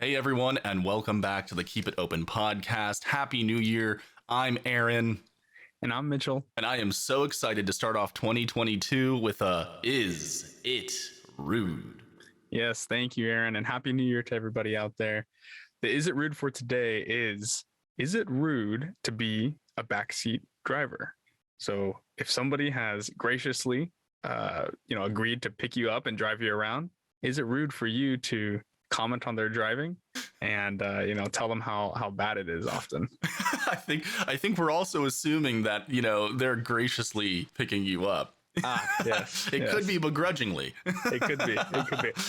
Hey everyone, and welcome back to the Keep It Open podcast. Happy New Year. I'm Aaron. And I'm Mitchell. And I am so excited to start off 2022 with a Is It Rude? Yes, thank you, Aaron, and Happy New Year to everybody out there. The Is It Rude for today is it rude to be a backseat driver? So if somebody has graciously, agreed to pick you up and drive you around, is it rude for you to comment on their driving and tell them how bad it is often? I think we're also assuming that they're graciously picking you up. Yes. It could be begrudgingly. It could be.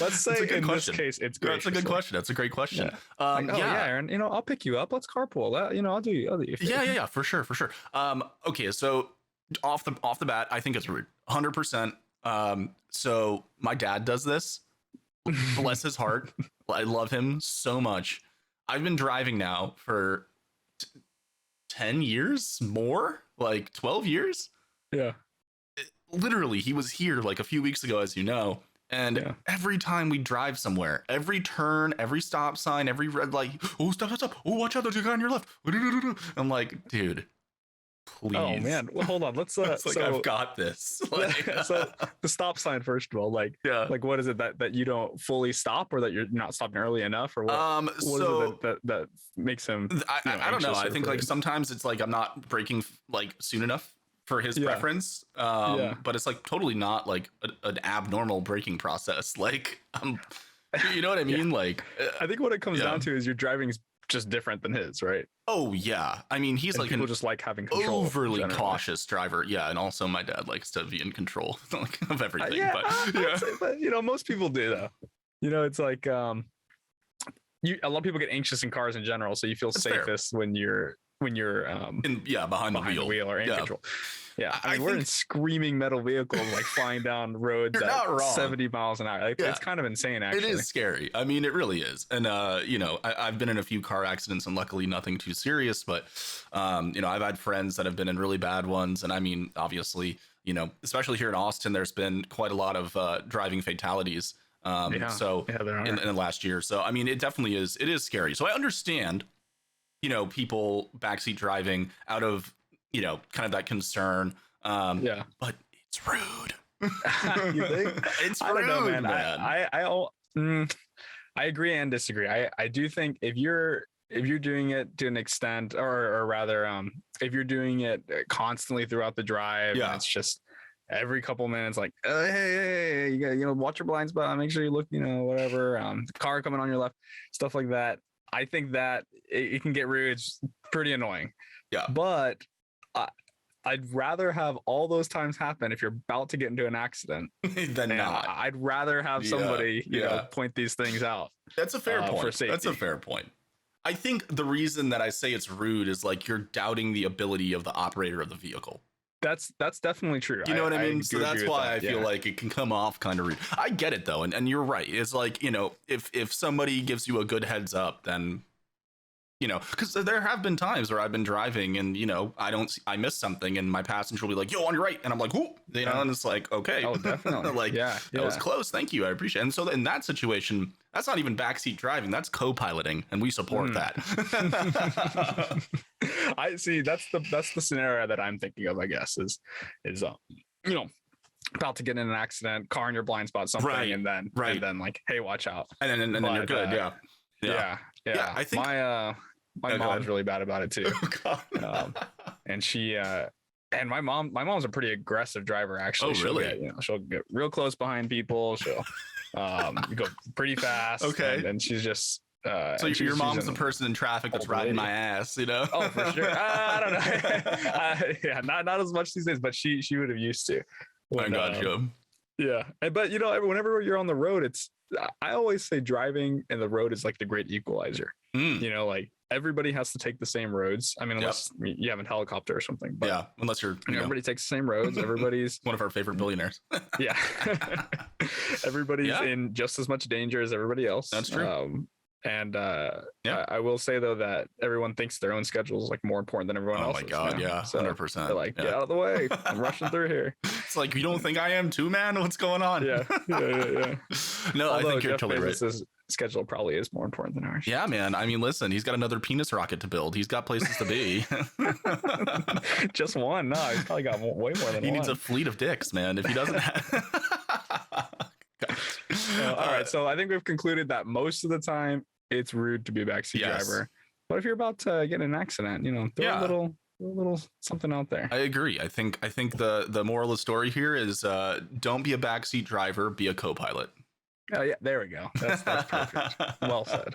Let's say in this case it's graciously. That's a good question. That's a great question. Yeah. Aaron, I'll pick you up. Let's carpool. I'll do you. Yeah, for sure. Okay, so off the bat, I think it's rude. 100%. So my dad does this. Bless his heart. I love him so much. I've been driving now for 10 years more, like 12 years. Yeah. Literally, he was here like a few weeks ago, as you know. And every time we drive somewhere, every turn, every stop sign, every red light, oh, stop. Oh, watch out, there's a guy on your left. I'm like, dude, please. Oh man, well hold on, let's I've got this. So the stop sign, first of all, like what is it that you don't fully stop, or that you're not stopping early enough, or what is it that makes him I don't know. I think like sometimes it's like I'm not braking like soon enough for his preference, but it's like totally not like an abnormal braking process, like you know what I mean? Like I think what it comes down to is your driving is just different than his, right? Oh yeah, I mean he's like people just like having control, overly cautious driver. Yeah, and also my dad likes to be in control of everything. But most people do though. It's like a lot of people get anxious in cars in general, so you feel safest when you're behind the wheel or in control. Yeah, I mean, we're in screaming metal vehicles like flying down roads at 70 miles an hour. Like, it's kind of insane, actually. It is scary. I mean, it really is. And, I've been in a few car accidents and luckily nothing too serious. But, I've had friends that have been in really bad ones. And I mean, obviously, especially here in Austin, there's been quite a lot of driving fatalities. In the last year. So, I mean, it definitely is. It is scary. So I understand, people backseat driving out of, kind of that concern. But it's rude. You think? It's rude, I don't know, man. I agree and disagree. I do think if you're doing it to an extent, or rather, if you're doing it constantly throughout the drive, and it's just every couple minutes, like, hey, you gotta, watch your blind spot, make sure you look, whatever, the car coming on your left, stuff like that. I think that it can get rude. It's pretty annoying. Yeah. But I'd rather have all those times happen if you're about to get into an accident than not. I'd rather have somebody, point these things out. That's a fair point. For safety. That's a fair point. I think the reason that I say it's rude is like you're doubting the ability of the operator of the vehicle. That's definitely true. You know what I mean? So that's why I feel like it can come off kind of rude. I get it though, and you're right. It's like, if somebody gives you a good heads up, then because there have been times where I've been driving and I miss something and my passenger will be like, yo, on your right, and I'm like, whoo, and it's like, okay, oh definitely, like that was close, thank you, I appreciate it. And so in that situation, that's not even backseat driving, that's co-piloting, and we support that. I see. That's the scenario that I'm thinking of, I guess, is about to get in an accident, car in your blind spot, something, and then like, hey, watch out, and then you're good. Yeah. I think my mom's really bad about it too. And she and my mom's a pretty aggressive driver, actually. She'll get real close behind people. She'll go pretty fast. Okay. And she's just so your mom's the person in traffic that's riding my ass, Oh, for sure. I don't know. Not as much these days, but she would have used to. I got you. Yeah. But whenever you're on the road, I always say driving in the road is like the great equalizer. Like everybody has to take the same roads. I mean, unless you have a helicopter or something. But unless you're everybody takes the same roads. Everybody's one of our favorite billionaires. Everybody's in just as much danger as everybody else. That's true. I will say though that everyone thinks their own schedule is like more important than everyone else's. Oh my god, 100%. They're like, get out of the way, I'm rushing through here. It's like, you don't think I am too, man? What's going on? Yeah. No, although I think you're totally right. schedule probably is more important than ours. Yeah, man. I mean, listen, he's got another penis rocket to build. He's got places to be. Just one? No, he's probably got way more than he one. needs a fleet of dicks, man. If he doesn't have. All right, so I think we've concluded that most of the time it's rude to be a backseat driver. But if you're about to get in an accident, throw a little something out there. I agree. I think the moral of the story here is don't be a backseat driver, be a co-pilot. Oh yeah, there we go. That's perfect. Well said.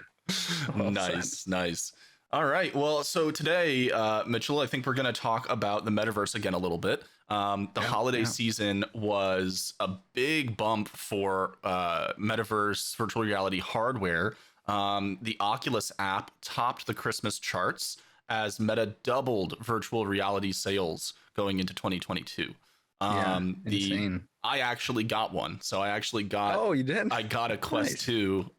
Nice. All right. Well, so today, Mitchell, I think we're going to talk about the metaverse again a little bit. The holiday season was a big bump for metaverse virtual reality hardware. The Oculus app topped the Christmas charts as Meta doubled virtual reality sales going into 2022. Insane. I actually got one. So I actually got. Oh, you did? I got a Quest 2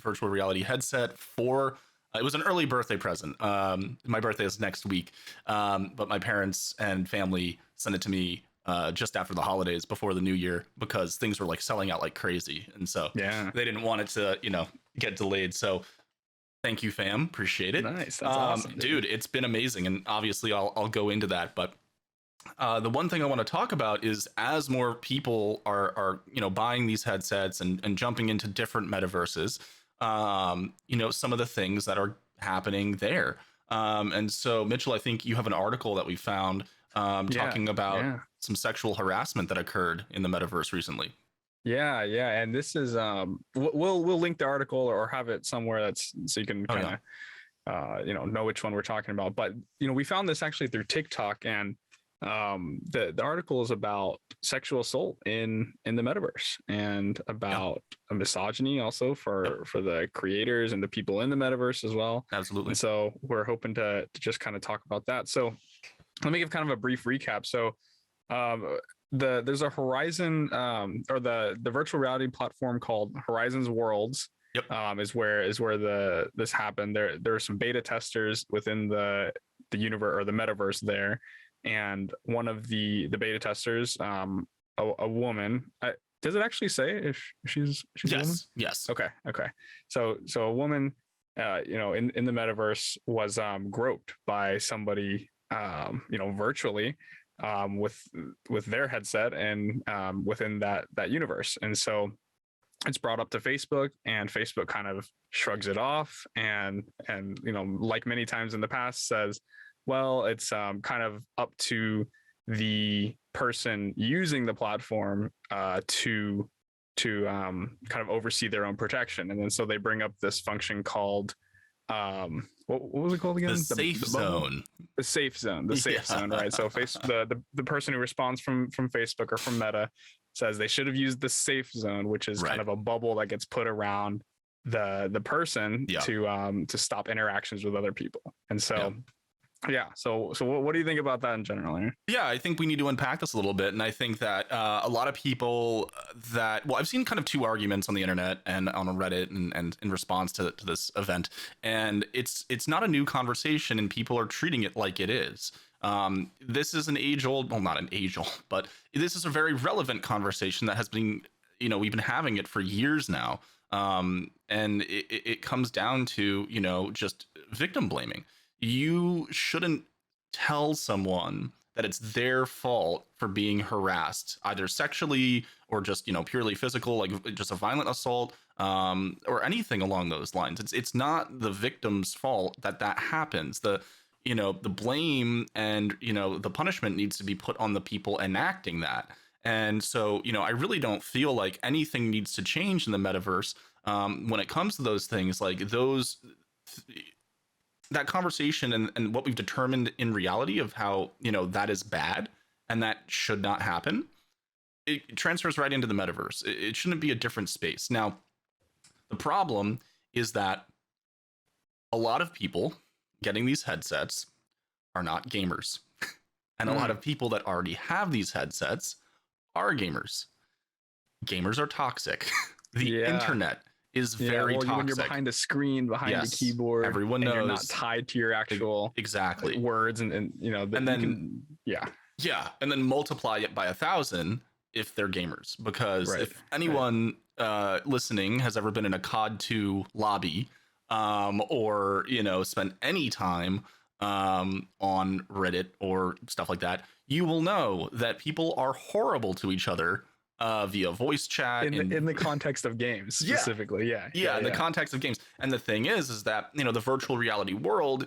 virtual reality headset for. It was an early birthday present. My birthday is next week, but my parents and family sent it to me just after the holidays, before the new year, because things were like selling out like crazy, and so they didn't want it to, get delayed. So thank you, fam. Appreciate it. Nice. That's awesome, dude. It's been amazing, and obviously I'll go into that, but. The one thing I want to talk about is, as more people are buying these headsets and jumping into different metaverses, some of the things that are happening there. And so, Mitchell, I think you have an article that we found talking about some sexual harassment that occurred in the metaverse recently. Yeah, and this is we'll link the article or have it somewhere that's so you can kind of know which one we're talking about. But we found this actually through TikTok, and the article is about sexual assault in the metaverse, and about a misogyny also for the creators and the people in the metaverse as well. Absolutely. And so we're hoping to just kind of talk about that. So let me give kind of a brief recap. So there's a Horizon or the virtual reality platform called Horizon's Worlds. Is where this happened. There are some beta testers within the universe or the metaverse there. And one of the beta testers, a woman, does it actually say if she's a woman? Yes. Okay. So a woman, in the metaverse was groped by somebody, virtually, with their headset and within that universe. And so it's brought up to Facebook, and Facebook kind of shrugs it off, and like many times in the past, says, well, it's kind of up to the person using the platform to kind of oversee their own protection. And then so they bring up this function called what was it called again? The safe zone. The safe zone. The safe zone, right? So the person who responds from Facebook or from Meta says they should have used the safe zone, which is kind of a bubble that gets put around the person to stop interactions with other people. And so so what do you think about that in general, Aaron? Yeah, I think we need to unpack this a little bit. And I think that a lot of people I've seen kind of two arguments on the internet and on Reddit and in response to this event. And it's not a new conversation, and people are treating it like it is. This is an age-old, well, not an age-old, but this is a very relevant conversation that has been, we've been having it for years now. And it comes down to, just victim blaming. You shouldn't tell someone that it's their fault for being harassed, either sexually or just, purely physical, like just a violent assault, or anything along those lines. It's not the victim's fault that happens. The blame and, the punishment needs to be put on the people enacting that. And so, I really don't feel like anything needs to change in the metaverse when it comes to those things, like that conversation and what we've determined in reality of how, that is bad and that should not happen. It transfers right into the metaverse. It shouldn't be a different space. Now, the problem is that a lot of people getting these headsets are not gamers. And a lot of people that already have these headsets are gamers. Gamers are toxic. The internet is very toxic. When you're behind a screen, behind a keyboard, everyone knows you're not tied to your actual words, and and then and then multiply it by 1,000 if they're gamers, because if anyone listening has ever been in a COD 2 lobby, or spent any time on Reddit or stuff like that, you will know that people are horrible to each other via voice chat in the context of games specifically. Yeah, in the context of games. And the thing is that the virtual reality world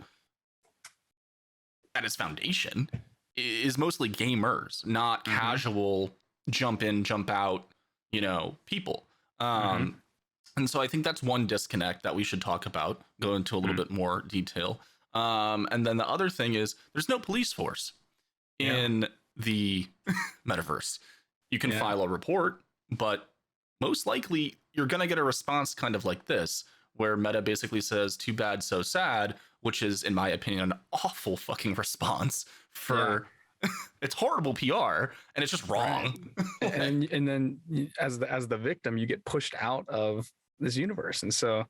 at its foundation is mostly gamers, not casual jump in, jump out, people. And so I think that's one disconnect that we should talk about, go into a little bit more detail. And then the other thing is there's no police force in the metaverse. You can file a report, but most likely you're going to get a response kind of like this, where Meta basically says, too bad, so sad, which is, in my opinion, an awful fucking response for it's horrible PR and it's just wrong. Right. and then as the victim, you get pushed out of this universe. And so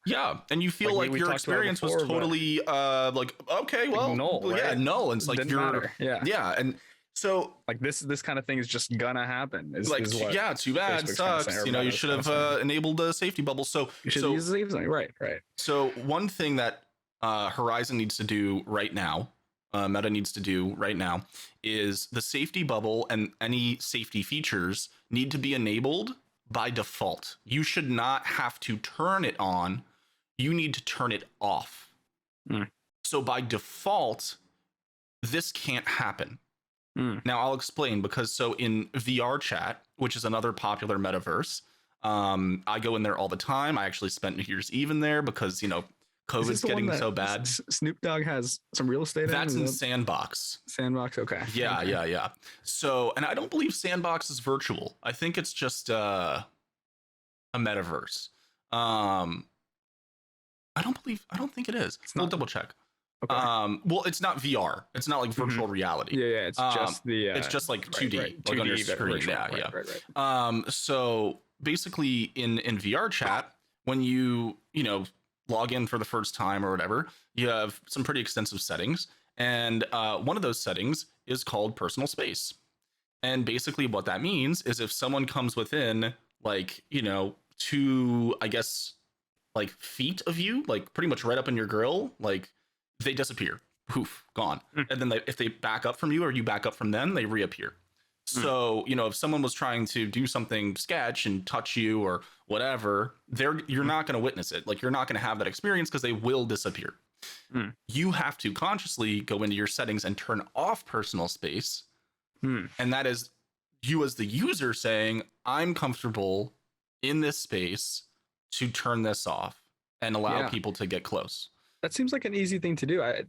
and you feel like your experience was totally like, okay, well, null, right? null. And it's like matter. And so like this kind of thing is just gonna happen. Is like, what too bad, sucks. You should have enabled a safety bubble. So you should use the safety zone. Right. So one thing that Horizon needs to do right now, Meta needs to do right now, is the safety bubble and any safety features need to be enabled by default. You should not have to turn it on. You need to turn it off. So by default, this can't happen. Now I'll explain, because in VR chat, which is another popular metaverse, I go in there all the time. I actually spent New Year's Eve in there because COVID's getting so bad. Snoop Dogg has some real estate. That's in Sandbox. Sandbox, okay. Yeah. So, and I don't believe Sandbox is virtual. I think it's just a metaverse. I don't think it is. We'll double check. Okay. Well, it's not VR. It's not like virtual reality. Yeah. It's just it's just like 2D, like 2D on your screen. Virtual. Right. So basically, in VR chat, when you log in for the first time or whatever, you have some pretty extensive settings, and one of those settings is called personal space. And basically, what that means is if someone comes within 2, I guess, feet of you, pretty much right up in your grill, they disappear, poof, gone. And then if they back up from you or you back up from them, they reappear. So, if someone was trying to do something sketch and touch you or whatever, you're not going to witness it. You're not going to have that experience because they will disappear. You have to consciously go into your settings and turn off personal space. And that is you as the user saying, I'm comfortable in this space to turn this off and allow people to get close. That seems like an easy thing to do. I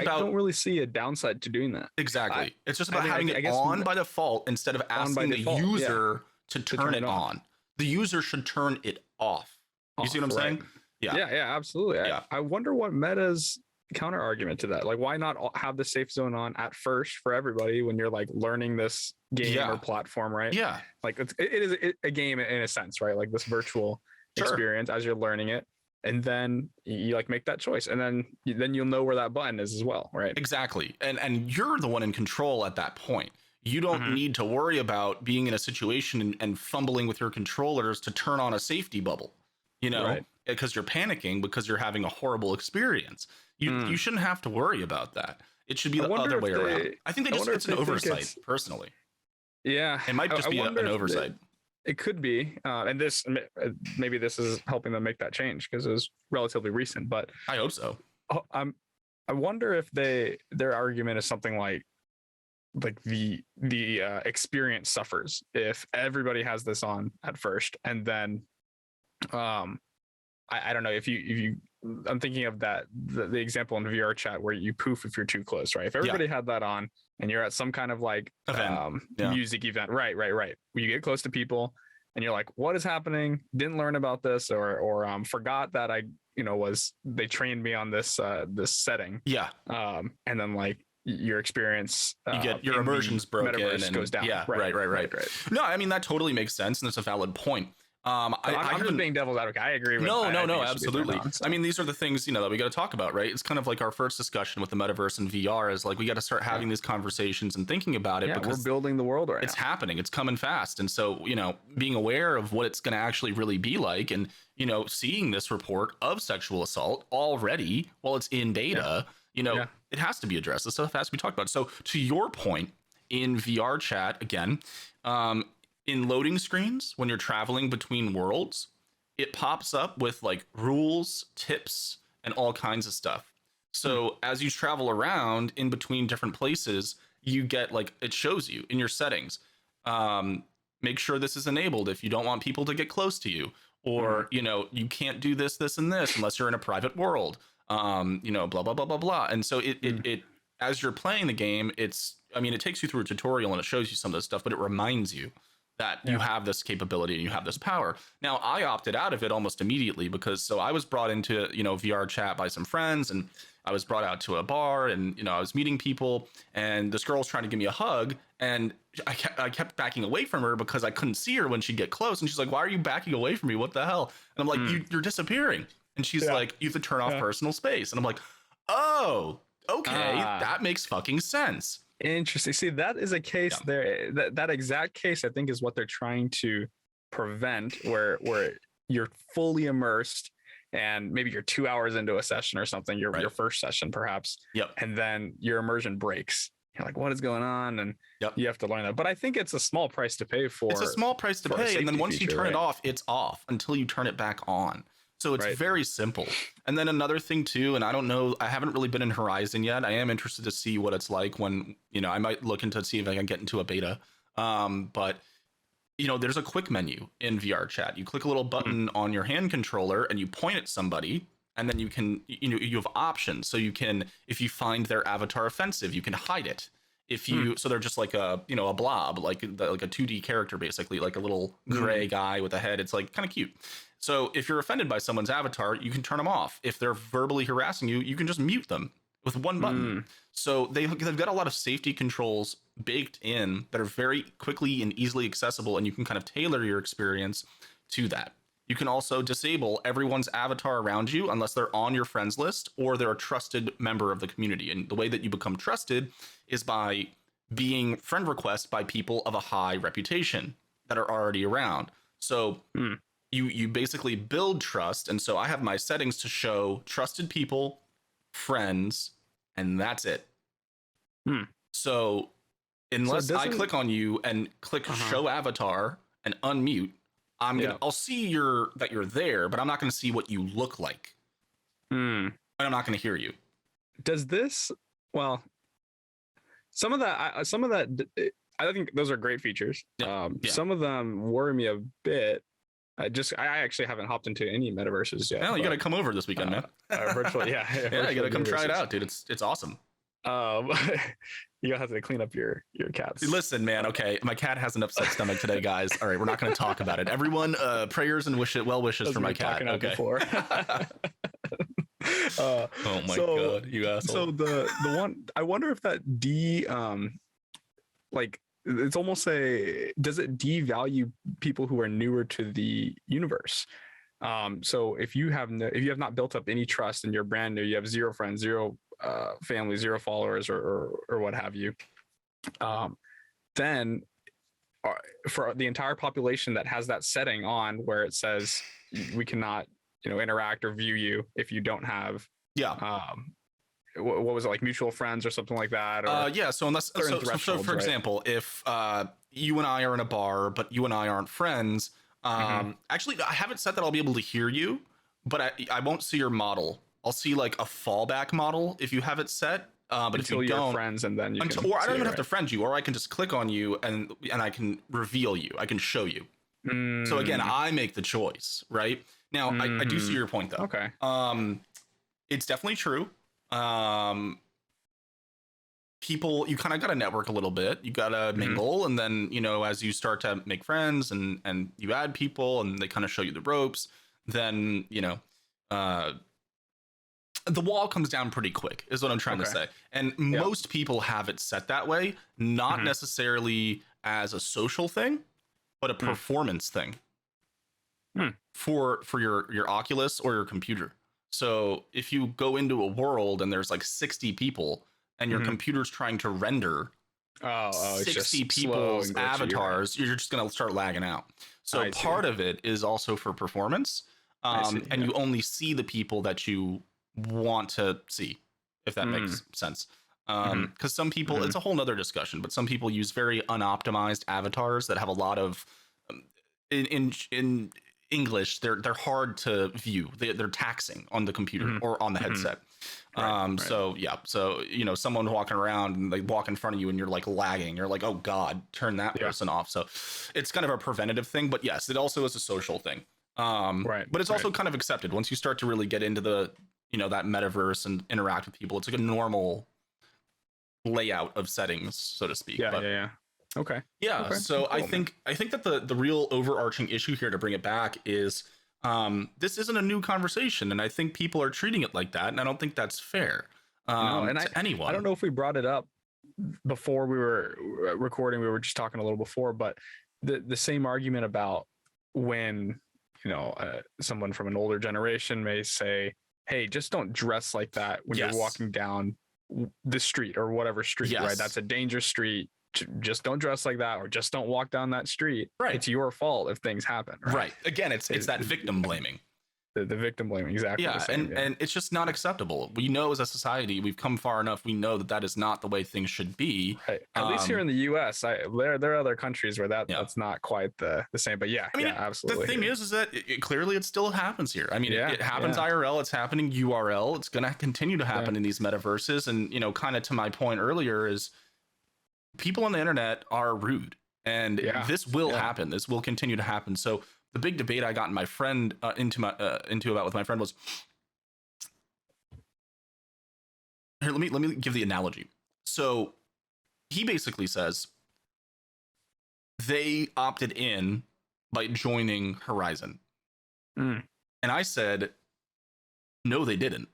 don't really see a downside to doing that. Exactly. It's just about having it on by default instead of asking the user to turn it on. The user should turn it off. You see what I'm saying? Yeah, absolutely. I wonder what Meta's counter argument to that. Why not have the safe zone on at first for everybody when you're learning this game or platform, right? Yeah. It is a game in a sense, right? This virtual experience as you're learning it. And then you make that choice, and then you'll know where that button is as well, right? Exactly. And you're the one in control at that point. You don't need to worry about being in a situation and fumbling with your controllers to turn on a safety bubble, because you're panicking because you're having a horrible experience. You shouldn't have to worry about that. It should be the other way around. I think it's an oversight, personally. Yeah. It might just be an oversight. It could be, and maybe this is helping them make that change because it was relatively recent. But I hope so. I wonder if their argument is something like the experience suffers if everybody has this on at first, and then I don't know if you I'm thinking of the example in VR chat where you poof if you're too close, right? If everybody had that on and you're at some kind of music event, right. You get close to people and you're like, what is happening? Didn't learn about this or forgot that they trained me on this setting. Yeah. And then your experience, you get your immersion's broken and goes down. Yeah. Right. No, I mean, that totally makes sense. And it's a valid point. I'm just being devil's advocate. I agree with. No, I think absolutely. On, so. I mean, these are the things, that we got to talk about, right? It's kind of like our first discussion with the metaverse and VR is like we got to start having these conversations and thinking about it because we're building the world right now. It's happening. It's coming fast. And so, being aware of what it's going to actually really be like and, seeing this report of sexual assault already while it's in beta, it has to be addressed. This stuff has to be talked about. So to your point in VR chat, again, in loading screens, when you're traveling between worlds, it pops up with like rules, tips, and all kinds of stuff. So as you travel around in between different places, you get like, it shows you in your settings, make sure this is enabled if you don't want people to get close to you, or, you can't do this, this, and this unless you're in a private world, blah, blah, blah, blah, blah. And so it as you're playing the game, it takes you through a tutorial and it shows you some of this stuff, but it reminds you that you have this capability and you have this power. Now, I opted out of it almost immediately because I was brought into, VR chat by some friends, and I was brought out to a bar, and, I was meeting people, and this girl was trying to give me a hug, and I kept backing away from her because I couldn't see her when she'd get close. And she's like, why are you backing away from me? What the hell? And I'm like, you're disappearing. And she's like, you have to turn off personal space. And I'm like, oh, okay, that makes fucking sense. Interesting. See, that is a case there. That exact case, I think, is what they're trying to prevent, where you're fully immersed, and maybe you're 2 hours into a session or something, your first session perhaps. Yep. And then your immersion breaks. You're like, what is going on? And you have to learn that. But I think it's a small price to pay for. It's a small price to pay, and then once you turn it off, it's off until you turn it back on. So it's very simple. And then another thing too, and I don't know, I haven't really been in Horizon yet. I am interested to see what it's like when, I might look into see if I can get into a beta. But there's a quick menu in VR chat. You click a little button on your hand controller and you point at somebody, and then you can, you have options. So you can, if you find their avatar offensive, you can hide it. If you, so they're just like a, a blob, like a 2D character, basically, like a little gray guy with a head. It's like kind of cute. So if you're offended by someone's avatar, you can turn them off. If they're verbally harassing you, you can just mute them with one button. So they've got a lot of safety controls baked in that are very quickly and easily accessible, and you can kind of tailor your experience to that. You can also disable everyone's avatar around you unless they're on your friends list or they're a trusted member of the community. And the way that you become trusted is by being friend requested by people of a high reputation that are already around. So you basically build trust. And so I have my settings to show trusted people, friends, and that's it. So unless I click on you and click show avatar and unmute, I'll see that you're there, but I'm not gonna see what you look like. And I'm not gonna hear you. Does this, well, some of that I think those are great features. Some of them worry me a bit. I actually haven't hopped into any metaverses yet. Well, you gotta come over this weekend, man. Virtually, you gotta come try it out, dude. It's awesome. You'll have to clean up your cats. Listen, man. Okay, my cat has an upset stomach today, guys. All right, we're not going to talk about it. Everyone, prayers and well wishes for my cat. Okay. Oh my god, you asshole. So the one, I wonder if that like it's almost does it devalue people who are newer to the universe? So if you have not built up any trust and you're brand new, you have zero friends, zero family, zero followers, or what have you, then for the entire population that has that setting on where it says we cannot interact or view you if you don't have what was it, like mutual friends or something like that, or so unless so for example, if you and I are in a bar but you and I aren't friends, actually I haven't said that I'll be able to hear you, but I won't see your model. I'll see like a fallback model if you have it set. But until if you don't, friends, and then or I don't even have to friend you, or I can just click on you and I can reveal you. I can show you. So again, I make the choice, right? Now I do see your point though. Okay. It's definitely true. People, you kind of got to network a little bit. You got to mingle, and then as you start to make friends and you add people, and they kind of show you the ropes, then the wall comes down pretty quick is what I'm trying to say. And most people have it set that way, not necessarily as a social thing, but a performance thing. for your Oculus or your computer. So if you go into a world and there's like 60 people and your computer's trying to render 60 people's avatars, you're just going to start lagging out. So part of it is also for performance. And you only see the people that you want to see, if that makes sense. Because some people, it's a whole nother discussion, but some people use very unoptimized avatars that have a lot of in English, they're hard to view. They're taxing on the computer or on the headset. So someone walking around and they walk in front of you and you're like lagging. You're like, oh God, turn that person off. So it's kind of a preventative thing, but yes, it also is a social thing. But it's also kind of accepted once you start to really get into the, that metaverse and interact with people. It's like a normal layout of settings, so to speak. Okay. So cool, I think that the real overarching issue here, to bring it back, is this isn't a new conversation, and I think people are treating it like that, and I don't think that's fair to anyone. I don't know if we brought it up before we were recording. We were just talking a little before, but the same argument about when someone from an older generation may say, hey, just don't dress like that when you're walking down the street or whatever street, right? That's a dangerous street. Just don't dress like that, or just don't walk down that street. Right. It's your fault if things happen. Right. Again, it's that victim blaming. The victim blaming, exactly. Yeah, the same, and it's just not acceptable. We know as a society, we've come far enough. We know that is not the way things should be. Right. At least here in the U.S., there are other countries where that's not quite the same. But absolutely. The thing is that clearly it still happens here. I mean, it happens IRL. It's happening URL. It's going to continue to happen in these metaverses. And kind of to my point earlier is, people on the internet are rude, and this will happen. This will continue to happen. So the big debate I got my friend into with my friend was, here, let me give the analogy. So he basically says they opted in by joining Horizon. And I said, no, they didn't.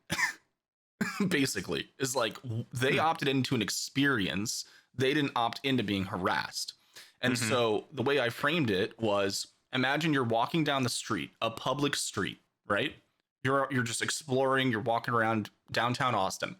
Basically, it's like they opted into an experience. They didn't opt into being harassed. And so the way I framed it was, imagine you're walking down the street, a public street, right? You're just exploring, you're walking around downtown Austin,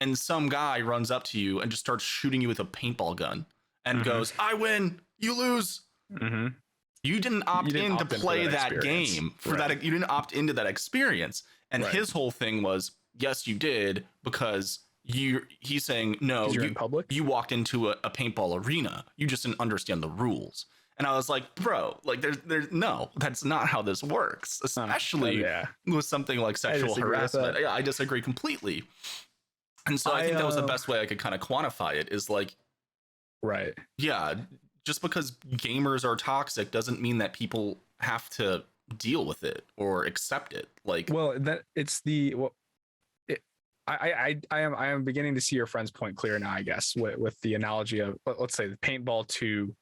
and some guy runs up to you and just starts shooting you with a paintball gun and goes, I win, you lose. You didn't opt in to play that game for that. You didn't opt into that experience. And his whole thing was, yes, you did, because he's saying, no, you're in public. You walked into a paintball arena. You just didn't understand the rules. And I was like, bro, like there's no, that's not how this works, especially with something like sexual harassment. Yeah, I disagree completely. And so I think that was the best way I could kind of quantify it, is like, yeah, just because gamers are toxic doesn't mean that people have to deal with it or accept it. Like, well, that it's the I am beginning to see your friend's point clear now, I guess, with the analogy of, let's say, the paintball to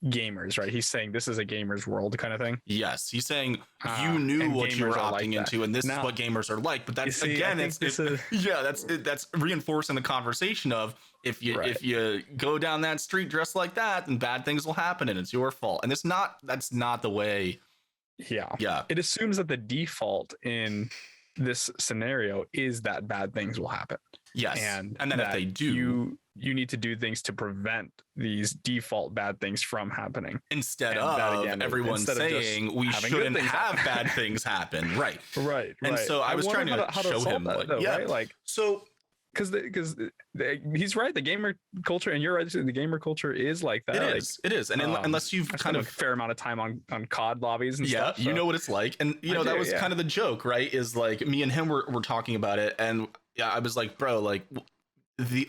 gamers, right? He's saying this is a gamer's world kind of thing. Yes, he's saying you knew what you were opting into, and this is what gamers are like. But that's that's reinforcing the conversation of, if you go down that street dressed like that, then bad things will happen, and it's your fault. And that's not the way. Yeah. It assumes that the default in this scenario is that bad things will happen. Yes. And then if they do, you need to do things to prevent these default bad things from happening. Instead of everyone saying we shouldn't have bad things happen. Right. And so I was trying to show him because he's right. The gamer culture, and you're right, the gamer culture is like that. It is. And unless you've kind of a fair amount of time on COD lobbies and stuff. You know what it's like. And that was kind of the joke, right? Is like, me and him were talking about it, and I was like, bro, like,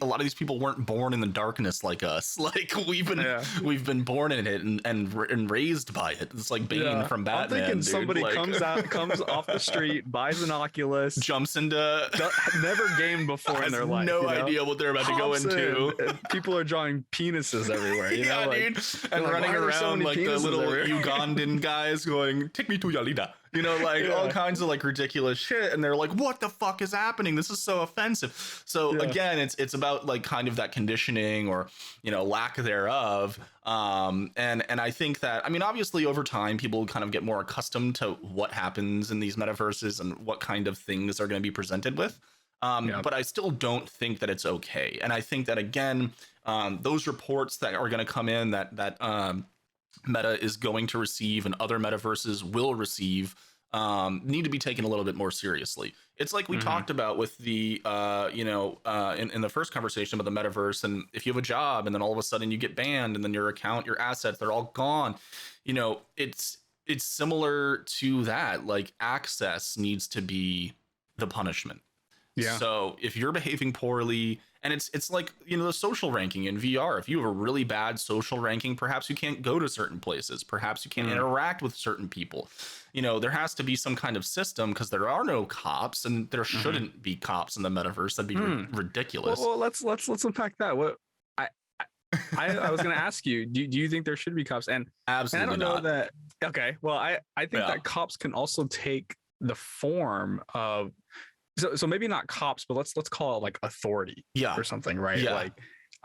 a lot of these people weren't born in the darkness like us. Like, we've been born in it and raised by it. It's like Bane from Batman. I'm thinking somebody comes off the street, buys an Oculus, jumps into never gamed before in their life. No idea what they're about to go into. People are drawing penises everywhere. Dude, and running around like the little Ugandan guys going, "Take me to Yalida." like all Yeah. kinds of like ridiculous shit, and they're like, what the fuck is happening? This is so offensive. So Yeah. again, it's about like kind of that conditioning or lack thereof. And I think that, I mean, obviously over time people kind of get more accustomed to what happens in these metaverses and what kind of things are going to be presented with. Yeah. But I still don't think that it's okay. And I think that again, those reports that are going to come in that Meta is going to receive and other metaverses will receive need to be taken a little bit more seriously. It's like we talked about with the in the first conversation about the metaverse, and if you have a job and then all of a sudden you get banned and then your account, your assets, they're all gone. It's similar to that. Like access needs to be the punishment. Yeah. So if you're behaving poorly, and it's like, the social ranking in VR, if you have a really bad social ranking, perhaps you can't go to certain places, perhaps you can't interact with certain people. There has to be some kind of system, because there are no cops, and there shouldn't be cops in the metaverse. That'd be ridiculous. Well, let's unpack that. What I was going to ask you, do you think there should be cops? And Absolutely and I don't not. know that. Okay, well, I think Yeah. that cops can also take the form of, so maybe not cops, but let's call it like authority, Yeah. or something, right? Yeah. Like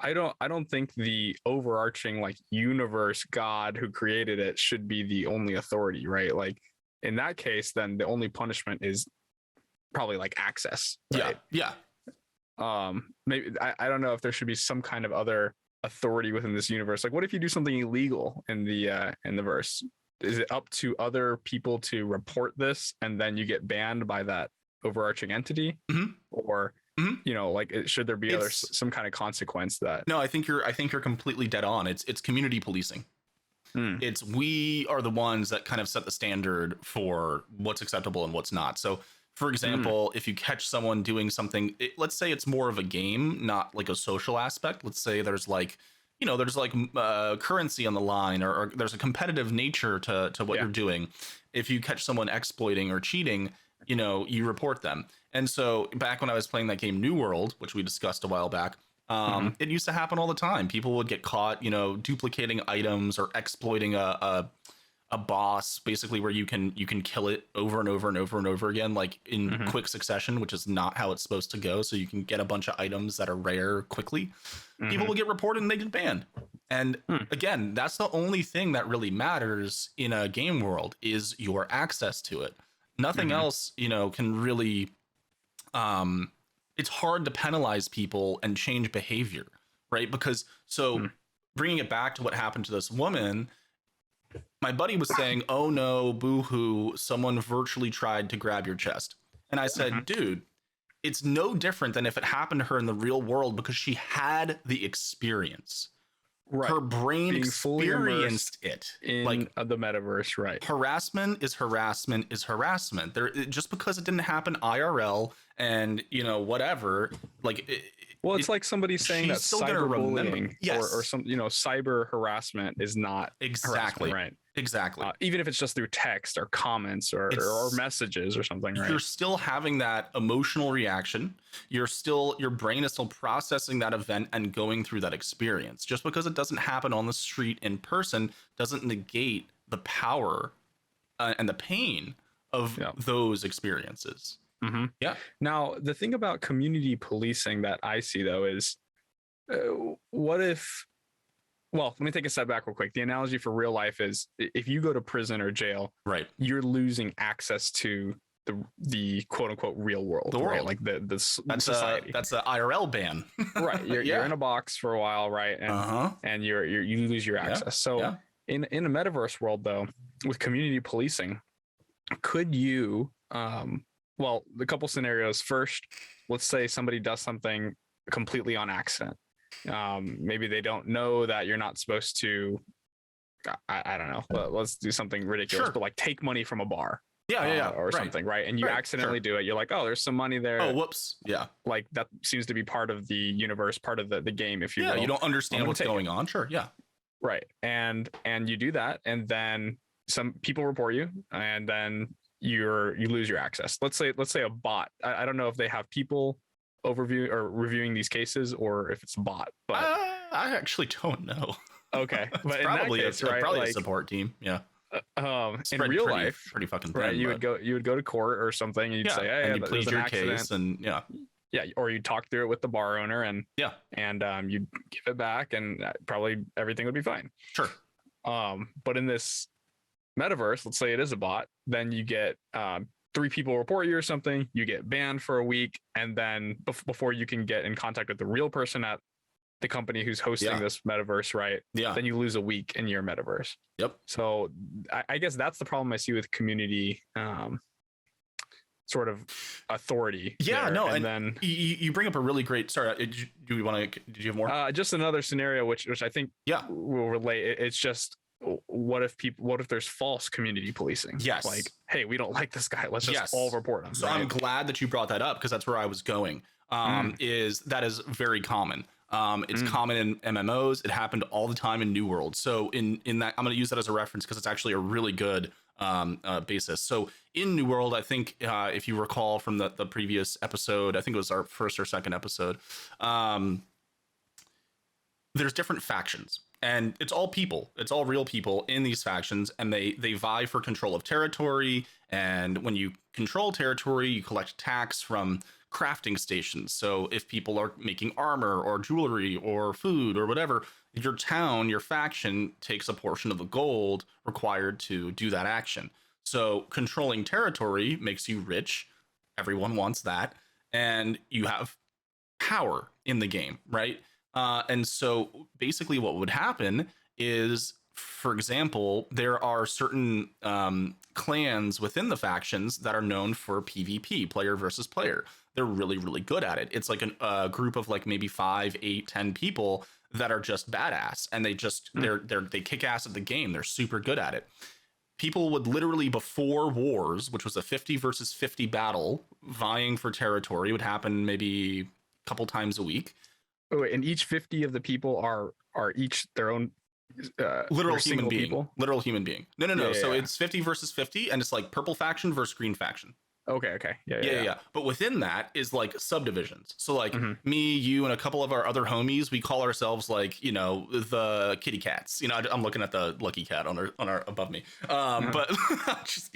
I don't think the overarching like universe God who created it should be the only authority, right? Like in that case, then the only punishment is probably like access, right? Yeah. Maybe I don't know if there should be some kind of other authority within this universe. Like what if you do something illegal in the verse? Is it up to other people to report this and then you get banned by that overarching entity? Or like should there be some kind of consequence that? No, I think you're completely dead on. It's community policing. It's, we are the ones that kind of set the standard for what's acceptable and what's not. So for example, if you catch someone doing something, let's say it's more of a game, not like a social aspect. Let's say there's like, there's like currency on the line, or there's a competitive nature to what you're doing. If you catch someone exploiting or cheating, you report them. And so back when I was playing that game New World, which we discussed a while back, it used to happen all the time. People would get caught, duplicating items or exploiting a boss, basically, where you can kill it over and over and over and over again, like in quick succession, which is not how it's supposed to go. So you can get a bunch of items that are rare quickly. People will get reported and they get banned. And again, that's the only thing that really matters in a game world, is your access to it. Nothing else, can really, it's hard to penalize people and change behavior, right? Because bringing it back to what happened to this woman, my buddy was saying, oh no, boo-hoo, someone virtually tried to grab your chest. And I said, dude, it's no different than if it happened to her in the real world, because she had the experience. Right. Her brain being experienced it in like the metaverse, right? Harassment is harassment is harassment. Just because it didn't happen IRL and whatever, like it's like somebody saying that cyberbullying or some cyber harassment is not exactly right. Exactly. Even if it's just through text or comments or messages or something, right? You're still having that emotional reaction. Your brain is still processing that event and going through that experience. Just because it doesn't happen on the street in person doesn't negate the power and the pain of those experiences. Yeah. Now, the thing about community policing that I see, though, is what if... Well, let me take a step back real quick. The analogy for real life is if you go to prison or jail, right, you're losing access to the quote unquote real world, right? Like the society. That's the IRL ban, right? You're in a box for a while, right? And and you lose your access. So in a metaverse world, though, with community policing, could you well, the couple scenarios. First, let's say somebody does something completely on accident. Maybe they don't know that you're not supposed to, I don't know, let's do something ridiculous, but like take money from a bar or something, right? And you accidentally do it. You're like, oh, there's some money there. Oh, whoops. Yeah. Like that seems to be part of the universe, part of the game, if you will. You don't understand what's going on. Sure. Yeah. Right. And you do that, and then some people report you, and then you lose your access. Let's say a bot. I don't know if they have people overview or reviewing these cases or if it's a bot, but I actually don't know. Okay, but in probably that case, probably like, a support team. Yeah. in real pretty, life, pretty fucking thin, right? You would go to court or something, and you'd say, hey, and you there's plead an your accident. case, and Yeah, or you talk through it with the bar owner, and you give it back, and probably everything would be fine. Sure. But in this metaverse, let's say it is a bot, then you get 3 people report you or something, you get banned for a week, and then before you can get in contact with the real person at the company who's hosting this metaverse, right? Yeah. Then you lose a week in your metaverse. Yep. So I guess that's the problem I see with community sort of authority. Yeah, there. no, and then you bring up a really great. Sorry, did you have more? Just another scenario, which I think will relate. It's just, what if there's false community policing? Yes. Like, hey, we don't like this guy, let's just all report him. So I'm glad that you brought that up, because that's where I was going. Is very common. It's common in MMOs. It happened all the time in New World. So in that, I'm going to use that as a reference because it's actually a really good basis. So in New World, I think if you recall from the previous episode, I think it was our first or second episode, there's different factions. And it's all people. It's all real people in these factions, and they vie for control of territory. And when you control territory, you collect tax from crafting stations. So if people are making armor or jewelry or food or whatever, your town, your faction takes a portion of the gold required to do that action. So controlling territory makes you rich. Everyone wants that. And you have power in the game, right? And so basically what would happen is, for example, there are certain clans within the factions that are known for PvP, player versus player. They're really, really good at it. It's like a group of like maybe 5, 8, 10 people that are just badass, and they just they kick ass at the game. They're super good at it. People would literally, before wars, which was a 50 versus 50 battle, vying for territory, would happen maybe a couple times a week. Oh, and each 50 of the people are each their own literal human being. People? Literal human being. No. Yeah, so it's 50 versus 50, and it's like purple faction versus green faction. Okay. Yeah. But within that is like subdivisions. So like me, you, and a couple of our other homies, we call ourselves like, the kitty cats. I'm looking at the lucky cat on our above me. But just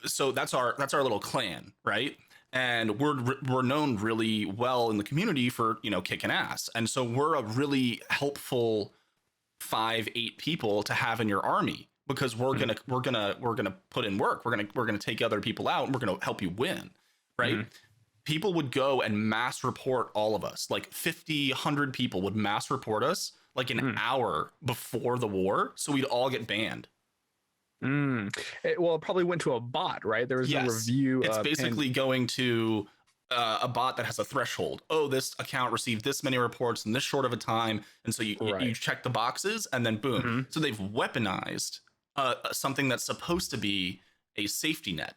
so that's our little clan, right? And we're known really well in the community for kicking ass, and so we're a really helpful 5, 8 people to have in your army, because we're gonna put in work. We're gonna take other people out, and we're gonna help you win, right? People would go and mass report all of us, like 50, 100 people would mass report us like an hour before the war, so we'd all get banned. It probably went to a bot, right? There was a review. It's basically going to a bot that has a threshold. Oh, this account received this many reports in this short of a time, and so you check the boxes, and then boom. So they've weaponized something that's supposed to be a safety net.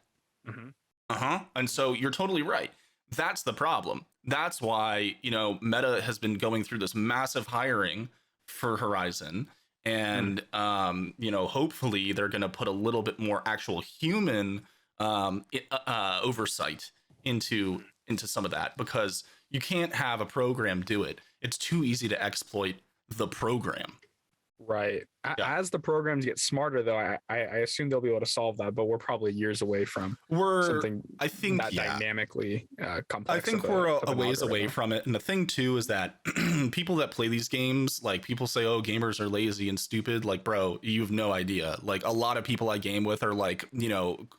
And so you're totally right. That's the problem. That's why Meta has been going through this massive hiring for Horizon. And hopefully they're going to put a little bit more actual human oversight into some of that, because you can't have a program do it. It's too easy to exploit the program. Right. As the programs get smarter, though, I assume they'll be able to solve that, but we're probably years away from something. I think dynamically complex. I think we're a ways away from it. And the thing too is that people that play these games, like, people say, "Oh, gamers are lazy and stupid." Like, bro, you have no idea. Like, a lot of people I game with are like,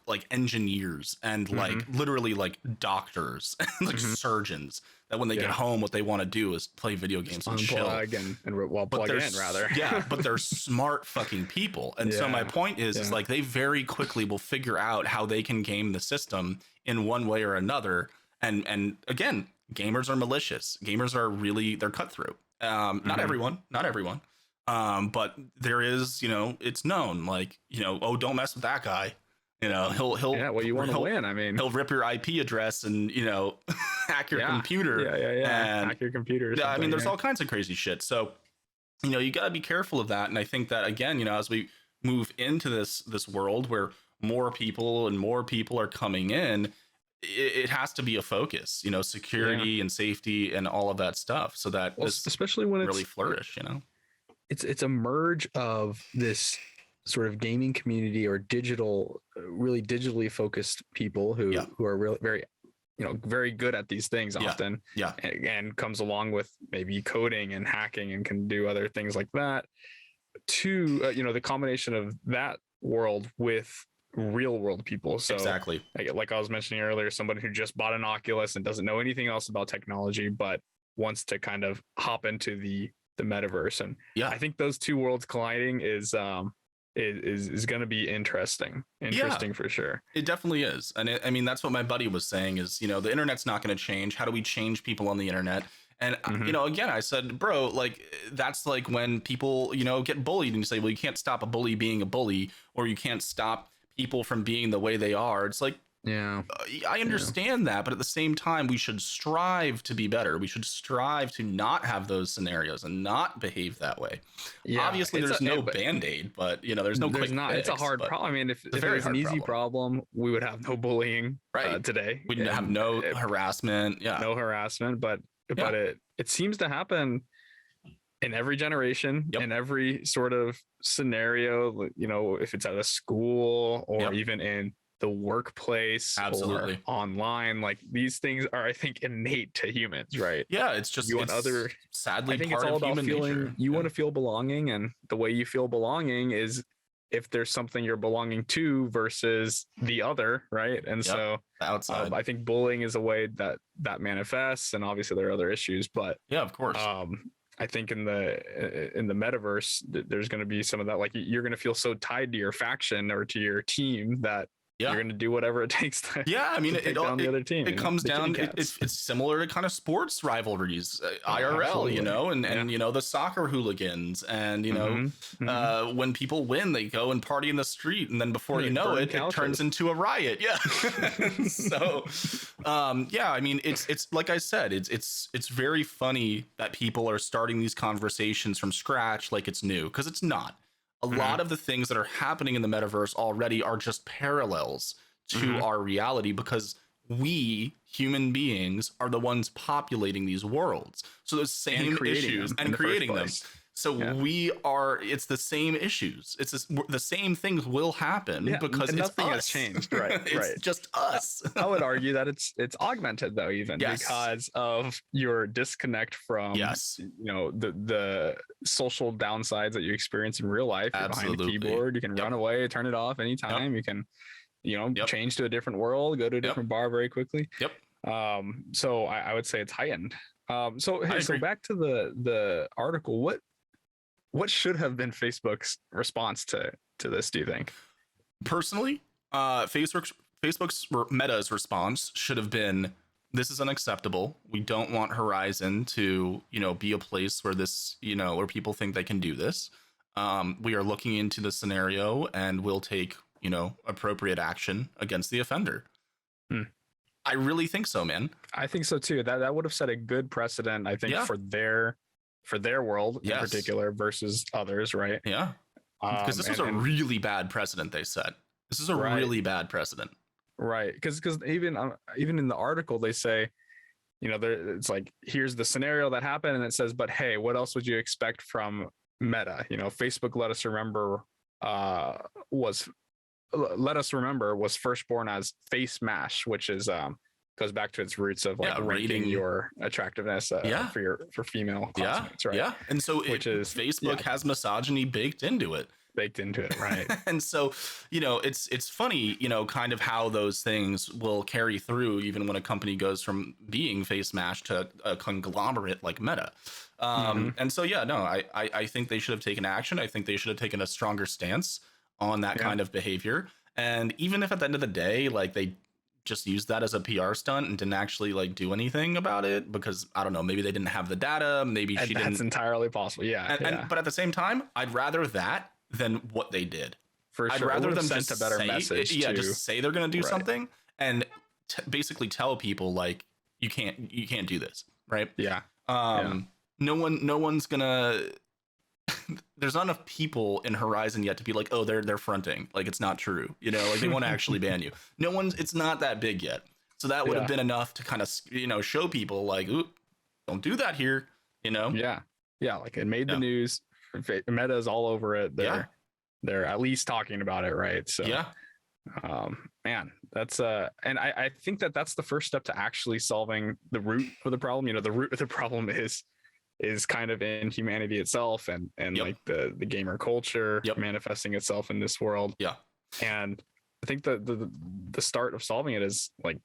like engineers and like literally like doctors and like surgeons. That when they get home, what they want to do is play video games and chill. Plug in, rather. But they're smart fucking people. And so my point is like, they very quickly will figure out how they can game the system in one way or another. And again, gamers are malicious. Gamers are they're cutthroat. Not everyone, but there is, it's known, like, oh, don't mess with that guy. He'll you want to win. I mean, he'll rip your IP address and hack your computer. And hack your computer. I mean, there's all kinds of crazy shit. So you got to be careful of that. And I think that, again, as we move into this world where more people are coming in, it has to be a focus. Security and safety and all of that stuff, so that especially when really flourish. It's a merge of this sort of gaming community or really digitally focused people who are really very, very good at these things often, and comes along with maybe coding and hacking and can do other things like that, to the combination of that world with real world people. So exactly, like I was mentioning earlier, somebody who just bought an Oculus and doesn't know anything else about technology, but wants to kind of hop into the metaverse. And I think those two worlds colliding is going to be interesting for sure. It definitely is. And I mean, that's what my buddy was saying is, the internet's not going to change. How do we change people on the internet? And, again, I said, bro, like, that's like when people, get bullied and you say, well, you can't stop a bully being a bully, or you can't stop people from being the way they are. It's like, I understand that, but at the same time, we should strive to be better. We should strive to not have those scenarios and not behave that way. Obviously, there's no band-aid, but there's no quick fix. It's a hard problem. I mean, if it was an easy problem, we would have no bullying today. We'd have no harassment. No harassment, but it seems to happen in every generation, in every sort of scenario. If it's at a school or even in the workplace, absolutely, or online, like these things are, I think, innate to humans, right? Yeah, it's just sadly, I think it's all about feeling. You want to feel belonging, and the way you feel belonging is if there's something you're belonging to versus the other, right? And so outside, I think bullying is a way that manifests, and obviously there are other issues, but of course. I think in the metaverse, there's going to be some of that. Like, you're going to feel so tied to your faction or to your team that you're going to do whatever it takes to I mean, take down the other team. It comes down, it's similar to kind of sports rivalries, IRL, and the soccer hooligans, and when people win, they go and party in the street, and then before you know it, it turns into a riot. So I mean, it's like I said, it's very funny that people are starting these conversations from scratch like it's new, because it's not. A lot of the things that are happening in the metaverse already are just parallels to our reality, because we human beings are the ones populating these worlds. So those same issues and creating them. So it's the same issues. It's the same things will happen because nothing has changed. Right. It's just us. I would argue that it's augmented though, even because of your disconnect from, the social downsides that you experience in real life. You're behind a keyboard, you can run away, turn it off anytime. You can, change to a different world, go to a different bar very quickly. So I would say it's heightened. So back to the article, what should have been Facebook's response to this, do you think? Personally, Facebook's Meta's response should have been, this is unacceptable. We don't want Horizon to, be a place where this, where people think they can do this. We are looking into the scenario and we'll take, appropriate action against the offender. I really think so, man. I think so too. That would have set a good precedent, I think, for their world in particular versus others, right? Because this was a really bad precedent they set. This is a really bad precedent, right? Because even in the article they say, it's like, here's the scenario that happened, and it says, but hey, what else would you expect from Meta? Facebook, let us remember, was first born as Face Mash, which is goes back to its roots of like rating your attractiveness for female classmates, right? And so Facebook has misogyny baked into it, right? And so it's funny, kind of how those things will carry through even when a company goes from being Face Mash to a conglomerate like Meta. And so I think they should have taken action. I think they should have taken a stronger stance on that kind of behavior. And even if at the end of the day, like, they just used that as a PR stunt and didn't actually like do anything about it, because I don't know, maybe they didn't have the data, maybe she didn't. That's entirely possible. But at the same time, I'd rather that than what they did. For sure. I'd rather them just a better message. Just say they're going to do something and basically tell people like, you can't do this. Right. No one's gonna, there's not enough people in Horizon yet to be like, oh, they're fronting, like it's not true, like they won't actually ban you. It's not that big yet, so that would have been enough to kind of show people like, ooh, don't do that here, like it made the news. Meta's all over it. they're at least talking about it, right? So Yeah. Man, that's and I think that that's the first step to actually solving the root of the problem. You know, the root of the problem is kind of in humanity itself, and Yep. like the gamer culture Yep. manifesting itself in this world. Yeah. And I think the start of solving it is like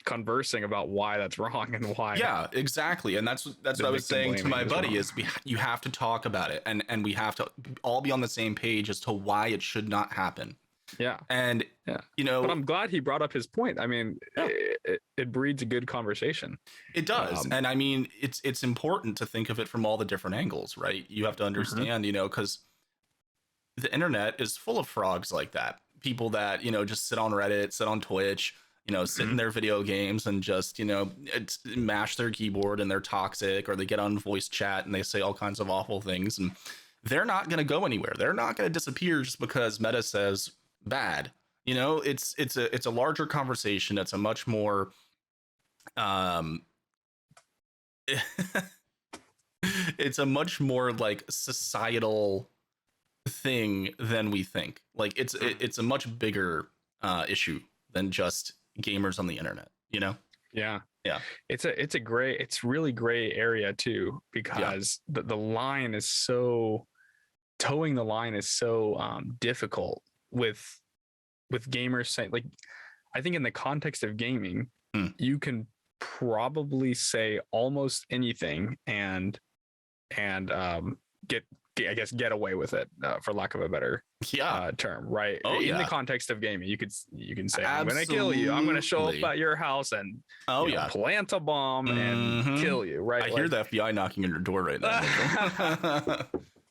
conversing about why that's wrong and why. Yeah, exactly. And that's what I was saying to my buddy wrong. is you have to talk about it, and we have to all be on the same page as to why it should not happen. Yeah. And Yeah. you know, but I'm glad he brought up his point. I mean, Yeah. it breeds a good conversation. It does. And I mean, it's important to think of it from all the different angles, right? You have to understand, you know, because the internet is full of frogs like that. People that, you know, just sit on Reddit, sit on Twitch, you know, sit in their video games and just, you know, mash their keyboard, and they're toxic, or they get on voice chat and they say all kinds of awful things, and they're not going to go anywhere. They're not going to disappear just because Meta says bad. You know, it's a larger conversation. It's a much more it's a much more like societal thing than we think. Like it's a much bigger issue than just gamers on the internet, you know? Yeah. Yeah. It's really gray area too, because the line is so towing the line is so difficult with gamers saying, like, I think in the context of gaming, you can probably say almost anything and get away with it, for lack of a better term, right? In the context of gaming, you can say, I'm gonna kill you, I'm gonna show up at your house and plant a bomb and kill you, right? I hear the FBI knocking on your door right now.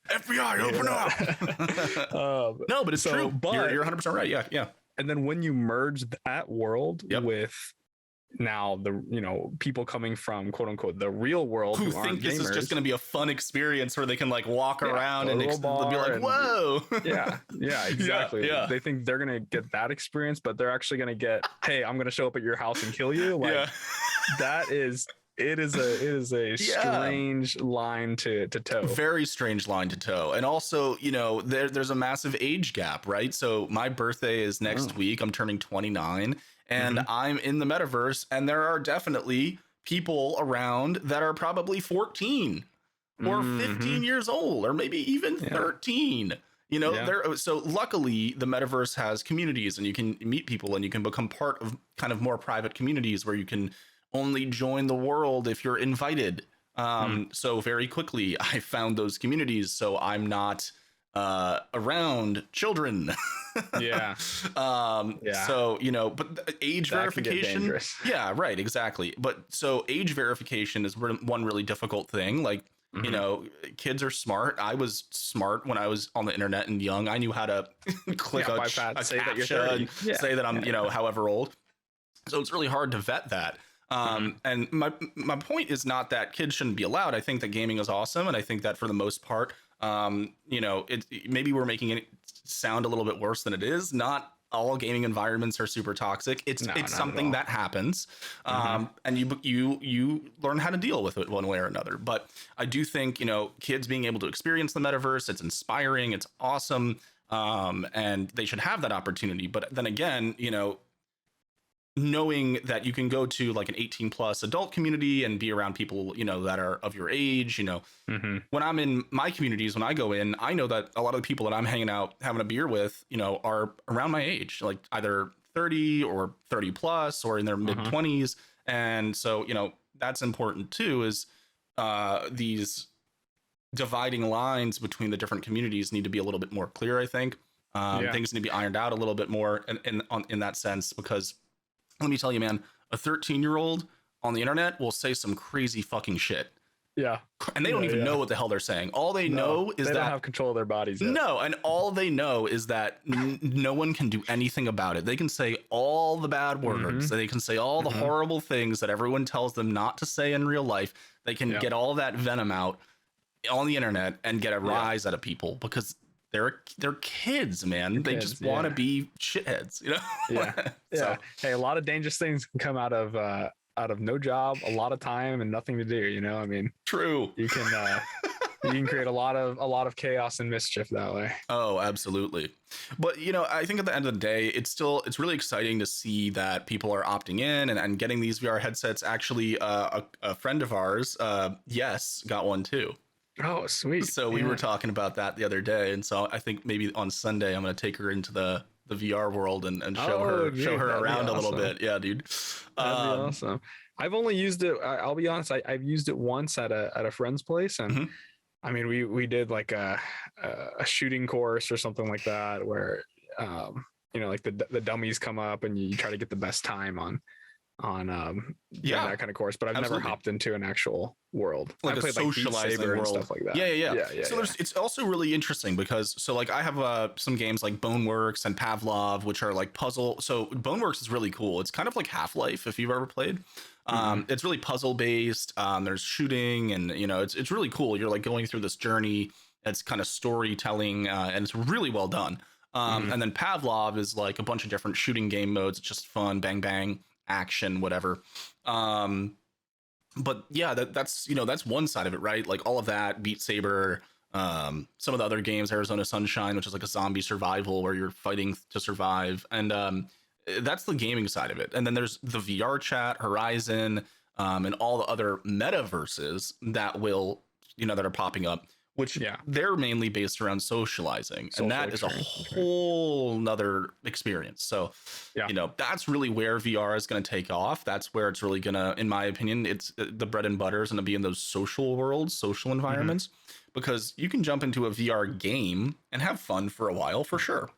FBI, open up. No, but it's true. But you're 100% right. Yeah. And then when you merge that world with now the, you know, people coming from quote unquote the real world who think this is just going to be a fun experience where they can like walk around and they'll be like, whoa. Yeah, exactly. Yeah. They think they're going to get that experience, but they're actually going to get, hey, I'm going to show up at your house and kill you. Like it is a strange line to toe. Very strange line to toe. And also, you know, there's a massive age gap, right? So my birthday is next week. I'm turning 29, and I'm in the metaverse, and there are definitely people around that are probably 14 or 15 years old, or maybe even 13. You know, so luckily the metaverse has communities, and you can meet people, and you can become part of kind of more private communities where you can only join the world if you're invited. So very quickly I found those communities, so I'm not around children. So, you know, but age verification, right, exactly. But so age verification is one really difficult thing. Like, you know, kids are smart. I was smart when I was on the internet and young. I knew how to click a say that you're 30. and say that I'm, you know, however old. So it's really hard to vet that. And my point is not that kids shouldn't be allowed. I think that gaming is awesome, and I think that for the most part, you know, maybe we're making it sound a little bit worse than it is. Not all gaming environments are super toxic. It's something that happens, and you learn how to deal with it one way or another. But I do think, you know, kids being able to experience the metaverse, it's inspiring, it's awesome, and they should have that opportunity. But then again, you know, knowing that you can go to like an 18 plus adult community and be around people, you know, that are of your age, you know, when I'm in my communities, when I go in, I know that a lot of the people that I'm hanging out, having a beer with, you know, are around my age, like either 30 or 30 plus or in their mid 20s. And so, you know, that's important too, is these dividing lines between the different communities need to be a little bit more clear. I think things need to be ironed out a little bit more in that sense, because let me tell you, man, a 13-year-old on the internet will say some crazy fucking shit. Yeah. And they don't even know what the hell they're saying. All they know is they don't have control of their bodies yet. No, and all they know is that no one can do anything about it. They can say all the bad words. They can say all the horrible things that everyone tells them not to say in real life. They can get all that venom out on the internet and get a rise out of people, because they're kids, man. They just want to be shitheads, you know? So, hey, a lot of dangerous things can come out of no job, a lot of time, and nothing to do, you know? I mean, true. You can You can create a lot of chaos and mischief that way. Oh, absolutely. But I think at the end of the day, it's really exciting to see that people are opting in and getting these VR headsets. Actually, a friend of ours, yes, got one too. Oh, sweet. So we were talking about that the other day, and so I think maybe on Sunday I'm gonna take her into the VR world and show her around a little bit. Yeah, dude. That'd be awesome. I've only used it. I'll be honest. I've used it once at a friend's place, and Mhm. I mean, we did like a shooting course or something like that, where like the dummies come up and you try to get the best time on that kind of course. But I've never hopped into an actual world. Like I a played socializing like world and stuff like that. Yeah. So it's also really interesting because like I have some games like Boneworks and Pavlov, which are like puzzle. So Boneworks is really cool. It's kind of like Half-Life if you've ever played. It's really puzzle based. There's shooting and it's really cool. You're like going through this journey. It's kind of storytelling and it's really well done. And then Pavlov is like a bunch of different shooting game modes. It's just fun, bang bang, action, whatever. But yeah, that's one side of it, right? Like all of that, Beat Saber, some of the other games, Arizona Sunshine, which is like a zombie survival where you're fighting to survive, and that's the gaming side of it. And then there's the VR chat, Horizon, and all the other metaverses that that are popping up, which they're mainly based around socializing, and that is a whole nother experience. So that's really where VR is going to take off. That's where it's really going to, in my opinion, it's the bread and butter is going to be in those social worlds, social environments, because you can jump into a VR game and have fun for a while for sure.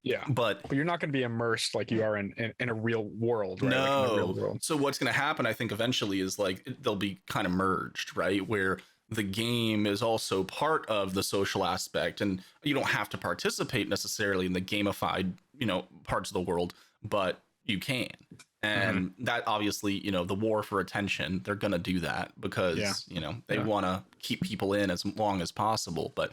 Yeah, but you're not going to be immersed like you are in a real world, right? No. Like in a real world. So what's going to happen, I think, eventually is like they'll be kind of merged, right? Where the game is also part of the social aspect, and you don't have to participate necessarily in the gamified, parts of the world, but you can. And that obviously, the war for attention, they're going to do that because, they want to keep people in as long as possible. But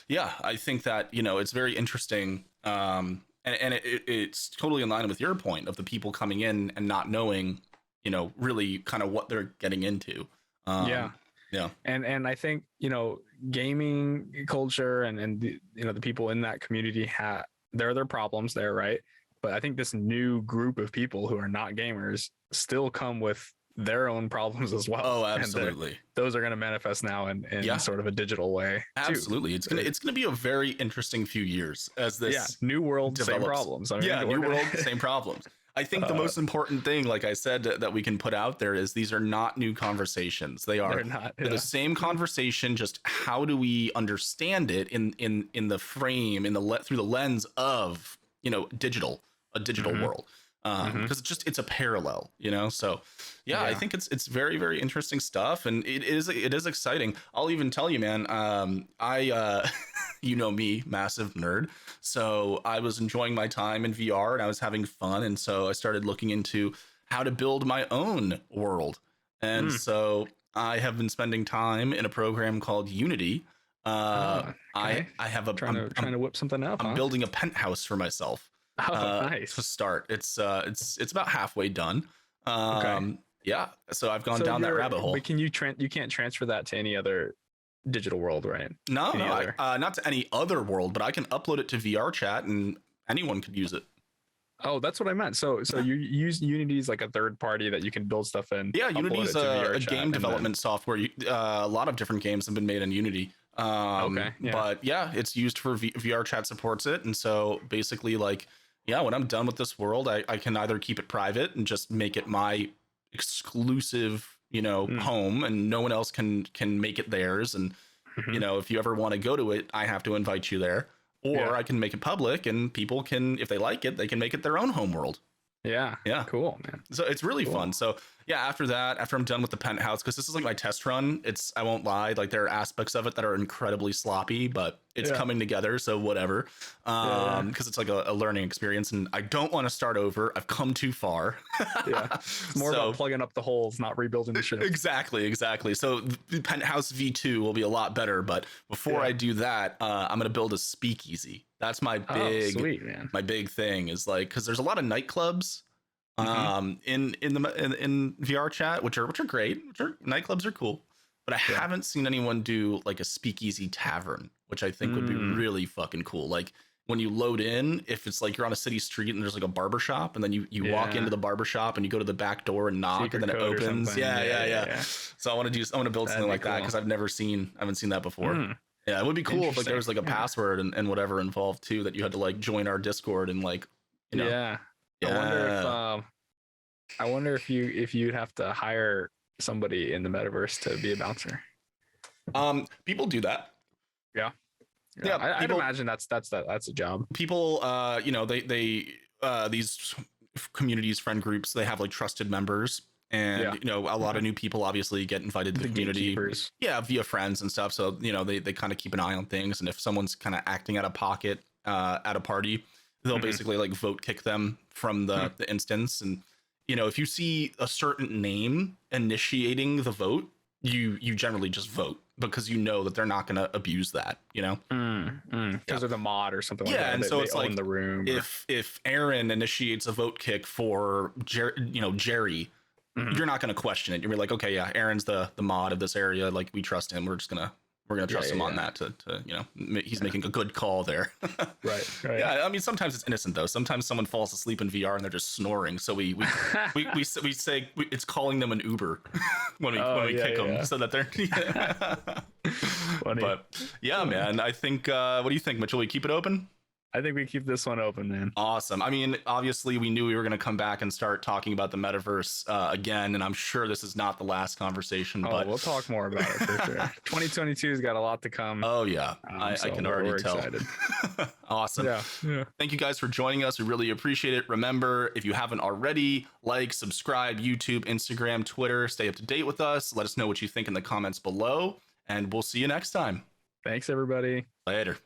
yeah, I think that, it's very interesting. And it's totally in line with your point of the people coming in and not knowing, really kind of what they're getting into. Yeah. And I think, gaming culture and the people in that community there are their problems there, right? But I think this new group of people who are not gamers still come with their own problems as well. Oh, absolutely. Those are going to manifest now in sort of a digital way. Absolutely. Too. It's gonna be a very interesting few years as this new world, develops. Same problems. New world, same problems. I think the most important thing, like I said, that we can put out there is these are not new conversations. They're the same conversation. Just how do we understand it in the frame, through the lens of a digital world, because it's a parallel, so I think it's very, very interesting stuff, and it is exciting. I'll even tell you, man, I me, massive nerd, so I was enjoying my time in VR and I was having fun, and so I started looking into how to build my own world, and so I have been spending time in a program called Unity. I have trying to whip something up. I'm building a penthouse for myself. Nice. To start. It's about halfway done. Yeah. So I've gone down that rabbit hole. But can you can't transfer that to any other digital world, right? No, not to any other world, but I can upload it to VR chat and anyone could use it. Oh, that's what I meant. So you use Unity's like a third party that you can build stuff in. Yeah, Unity's a game development software. A lot of different games have been made in Unity. But yeah, it's used for VR chat supports it, and so basically when I'm done with this world, I can either keep it private and just make it my exclusive, home, and no one else can make it theirs. And, if you ever want to go to it, I have to invite you there, or I can make it public and people can, if they like it, they can make it their own home world. Yeah. Cool, man. So it's really fun. So yeah, after I'm done with the penthouse, because this is like my test run, I won't lie, like there are aspects of it that are incredibly sloppy, but it's coming together, so whatever. Because it's like a learning experience, and I don't want to start over. I've come too far. It's more about plugging up the holes, not rebuilding the ship. Exactly. So the penthouse V2 will be a lot better, but before I do that, I'm gonna build a speakeasy. That's my big thing, is like, because there's a lot of nightclubs in VR chat, which are great. Nightclubs are cool. but I haven't seen anyone do like a speakeasy tavern, which I think would be really fucking cool. Like when you load in, if it's like you're on a city street and there's like a barber shop, and then you walk into the barber shop and you go to the back door and knock, Secret and then it code or opens. something. Yeah. So I want to build something like that because I haven't seen that before. Yeah, it would be cool if like there was like a password and whatever involved too, that you had to like join our Discord and like, you know. Yeah. I wonder if you'd have to hire somebody in the metaverse to be a bouncer. People do that. Yeah. I'd imagine that's a job. People, you know, they these communities, friend groups, they have like trusted members, and you know, a lot of new people obviously get invited to the community, via friends and stuff. So you know, they kind of keep an eye on things, and if someone's kind of acting out of pocket at a party, they'll basically like vote kick them from the instance. And you know, if you see a certain name initiating the vote, you generally just vote, because you know that they're not going to abuse that, you know, because of the mod or something like that. And so it's like the room. If Aaron initiates a vote kick for Jerry, you're not going to question it. You're like, okay, yeah, Aaron's the mod of this area. Like, we trust him. We're gonna trust him on that to you know, he's making a good call there. Right. Yeah, I mean, sometimes it's innocent though. Sometimes someone falls asleep in VR and they're just snoring, so we say it's calling them an Uber when we kick them, so that they're. Funny. But yeah, man, I think. What do you think, Mitchell? We keep it open? I think we keep this one open, man. Awesome. I mean, obviously, we knew we were going to come back and start talking about the metaverse again, and I'm sure this is not the last conversation. But we'll talk more about it for sure. 2022's got a lot to come. Oh yeah, I can already tell. Excited. Awesome. Yeah. Thank you guys for joining us. We really appreciate it. Remember, if you haven't already, like, subscribe, YouTube, Instagram, Twitter. Stay up to date with us. Let us know what you think in the comments below, and we'll see you next time. Thanks, everybody. Later.